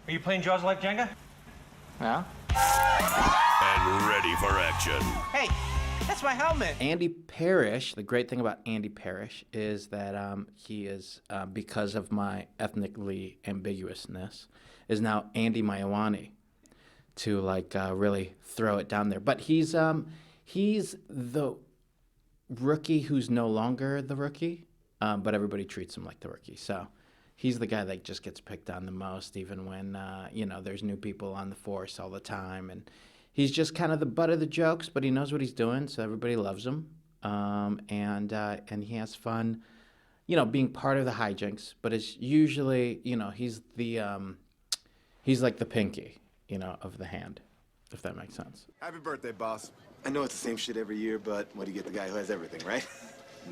Are you playing Jaws like Jenga? Yeah. And ready for action. Hey, that's my helmet. Andy Parrish, the great thing about Andy Parrish is that he is, because of my ethnically ambiguousness, is now Andy Maiwani, to really throw it down there. But he's the rookie who's no longer the rookie, but everybody treats him like the rookie. So he's the guy that just gets picked on the most, even when there's new people on the force all the time, and he's just kind of the butt of the jokes, but he knows what he's doing, so everybody loves him, and he has fun, being part of the hijinks. But it's usually, he's like the pinky, of the hand, if that makes sense. Happy birthday, boss. I know it's the same shit every year, but what do you get the guy who has everything, right?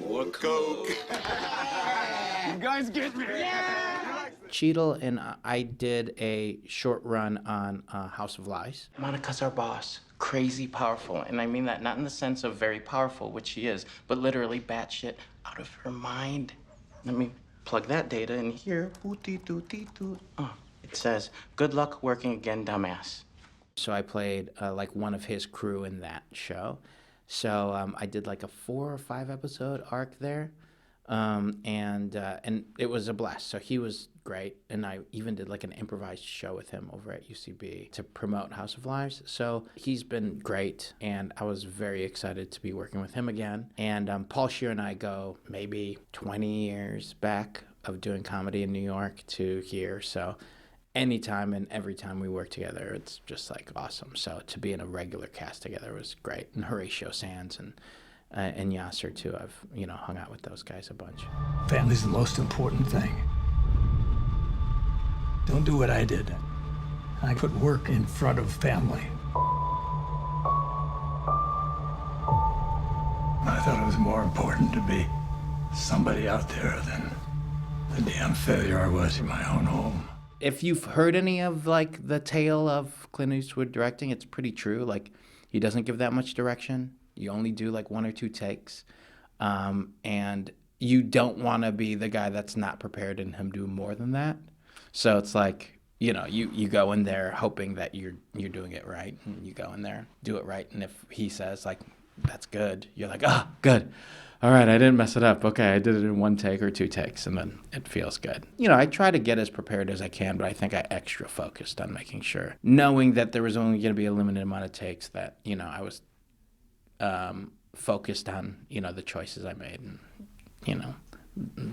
More coke. You guys get me? Yeah! Cheadle and I did a short run on House of Lies. Monica's our boss. Crazy powerful. And I mean that not in the sense of very powerful, which she is, but literally batshit out of her mind. Let me plug that data in here. It says, "Good luck working again, dumbass." So I played one of his crew in that show. So I did like a 4 or 5 episode arc there. And it was a blast. So he was great, and I even did like an improvised show with him over at UCB to promote House of Lies. So he's been great, and I was very excited to be working with him again. And Paul Scheer and I go maybe 20 years back of doing comedy in New York to here. So anytime and every time we work together, it's just like awesome. So to be in a regular cast together was great. And Horatio Sands and Yasser too. I've hung out with those guys a bunch. Family's the most important thing. Don't do what I did. I put work in front of family. I thought it was more important to be somebody out there than the damn failure I was in my own home. If you've heard any of the tale of Clint Eastwood directing, it's pretty true. He doesn't give that much direction. You only do 1 or 2 takes, and you don't want to be the guy that's not prepared and him do more than that. So it's you go in there hoping that you're doing it right, and you go in there, do it right, and if he says that's good, you're like, ah, good. All right, I didn't mess it up. Okay, I did it in 1 take or 2 takes, and then it feels good. I try to get as prepared as I can, but I think I extra focused on making sure, knowing that there was only going to be a limited amount of takes, that, I was focused on, the choices I made and,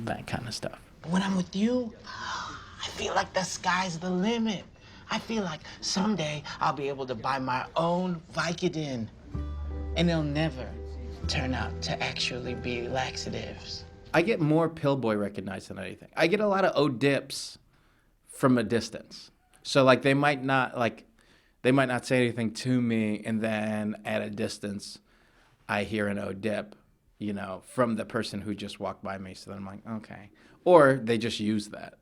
that kind of stuff. When I'm with you, I feel like the sky's the limit. I feel like someday I'll be able to buy my own Vicodin, and it'll never turn out to actually be laxatives. I get more Pillboi recognized than anything. I get a lot of O-dips from a distance. So they might not say anything to me, and then at a distance I hear an O-dip, from the person who just walked by me. So then I'm like, okay. Or they just use that,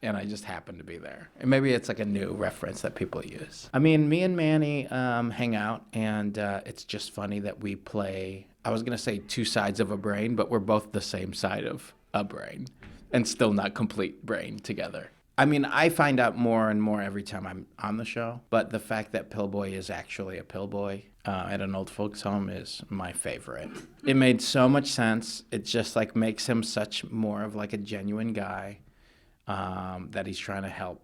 and I just happen to be there. And maybe it's a new reference that people use. I mean, me and Manny hang out, and it's just funny that we play, I was going to say 2 sides of a brain, but we're both the same side of a brain, and still not complete brain together. I mean, I find out more and more every time I'm on the show, but the fact that Pillboi is actually a Pillboi at an old folks home is my favorite. It made so much sense. It just makes him such more of a genuine guy, that he's trying to help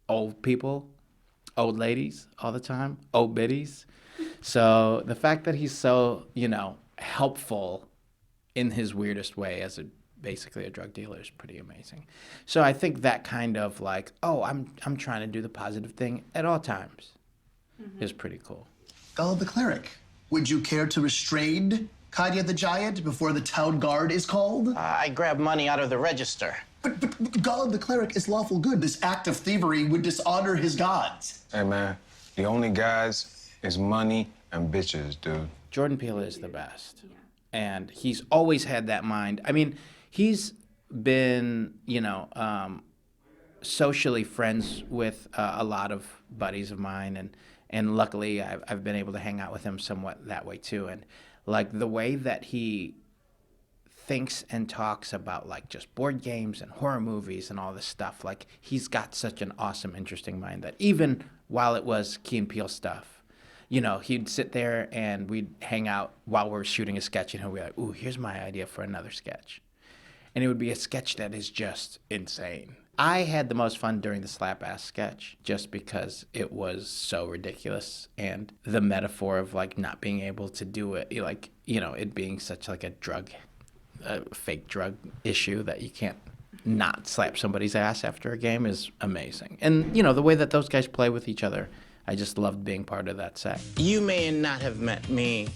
old people, old ladies all the time, old biddies. So the fact that he's so, helpful in his weirdest way as basically a drug dealer is pretty amazing. So I think that kind of I'm trying to do the positive thing at all times is pretty cool. Gulliv the Cleric, would you care to restrain Kadya the Giant before the town guard is called? I grab money out of the register. But Gulliv the Cleric is lawful good. This act of thievery would dishonor his gods. Hey, man, the only guys is money and bitches, dude. Jordan Peele is the best. Yeah. And he's always had that mind. I mean, he's been, socially friends with a lot of buddies of mine, and luckily I've been able to hang out with him somewhat that way too. And the way that he thinks and talks about like just board games and horror movies and all this stuff. Like he's got such an awesome, interesting mind that even while it was Key and Peele stuff, you know, he'd sit there and we'd hang out while we're shooting a sketch and he'll be like, ooh, here's my idea for another sketch. And it would be a sketch that is just insane. I had the most fun during the slap ass sketch just because it was so ridiculous, and the metaphor of like not being able to do it, like, you know, it being such like a fake drug issue that you can't not slap somebody's ass after a game is amazing. And, you know, the way that those guys play with each other, I just loved being part of that set. You may not have met me,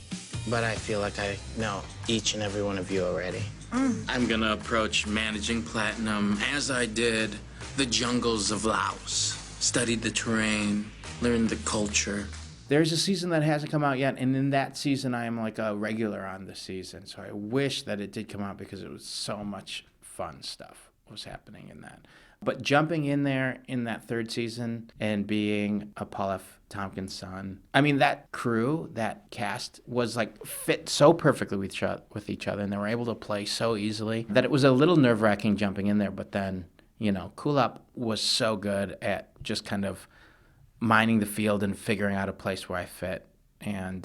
but I feel like I know each and every one of you already. I'm gonna approach managing Platinum as I did the jungles of Laos. Studied the terrain, learned the culture. There's a season that hasn't come out yet, and in that season I am like a regular on the season, so I wish that it did come out because it was so much fun stuff was happening in that. But jumping in there in that third season and being a Paul F. Tompkins' son, I mean, that crew, that cast was like fit so perfectly with each other, and they were able to play so easily that it was a little nerve-wracking jumping in there. But then, you know, Cool Up was so good at just kind of mining the field and figuring out a place where I fit, and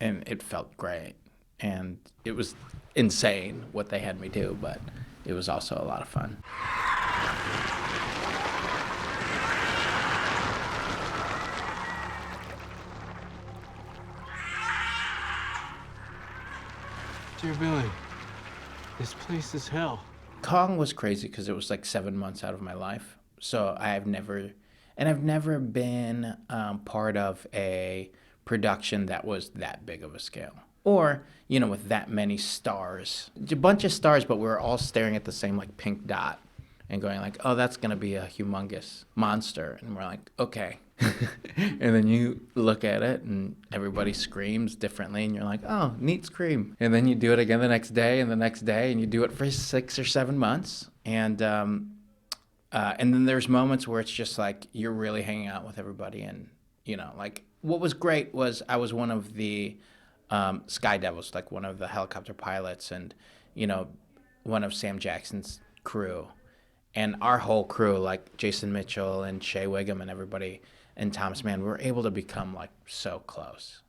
it felt great. And it was insane what they had me do, but it was also a lot of fun. Dear Billy, this place is hell. Kong was crazy because it was like 7 months out of my life. So I've never been part of a production that was that big of a scale. Or, you know, with that many stars. A bunch of stars, but we were all staring at the same like pink dot and going like, oh, that's gonna be a humongous monster. And we're like, okay. And then you look at it and everybody screams differently and you're like, oh, neat scream. And then you do it again the next day and the next day, and you do it for 6 or 7 months. And then there's moments where it's just like you're really hanging out with everybody. And, you know, like what was great was I was one of the Sky Devils, like one of the helicopter pilots, and, you know, one of Sam Jackson's crew. And our whole crew, like Jason Mitchell and Shea Wiggum and everybody, and Thomas Mann, we were able to become like so close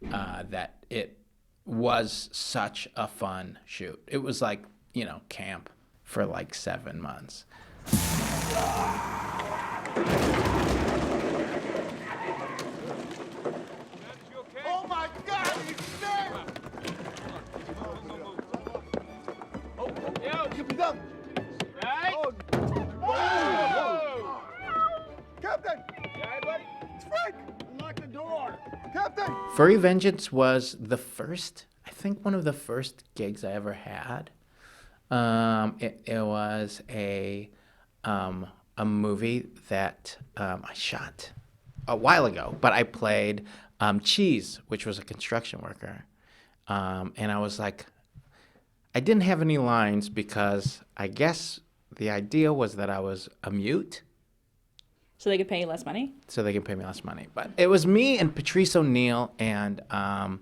that it was such a fun shoot. It was like, you know, camp for like 7 months. Oh my God, he's there! Oh, yo, keep it up. Right? Oh. Whoa. Captain! Yeah, buddy? It's Frank! Lock the door! Captain! Furry Vengeance was I think one of the first gigs I ever had. It was a movie that I shot a while ago, but I played Cheese, which was a construction worker. And I was like, I didn't have any lines because I guess the idea was that I was a mute. So they could pay you less money? So they could pay me less money. But it was me and Patrice O'Neill, and I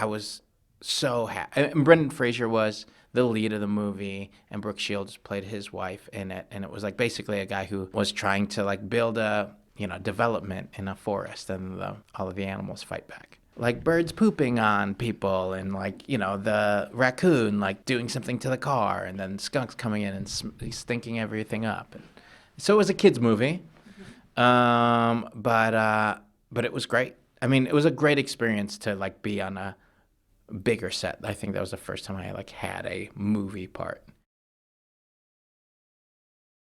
was so happy. And Brendan Fraser was the lead of the movie, and Brooke Shields played his wife in it. And it was like basically a guy who was trying to like build a, you know, development in a forest, and all of the animals fight back. Like birds pooping on people, and like, you know, the raccoon like doing something to the car, and then skunks coming in and stinking everything up. And so it was a kid's movie, but it was great. I mean, it was a great experience to like be on a bigger set. I think that was the first time I like had a movie part.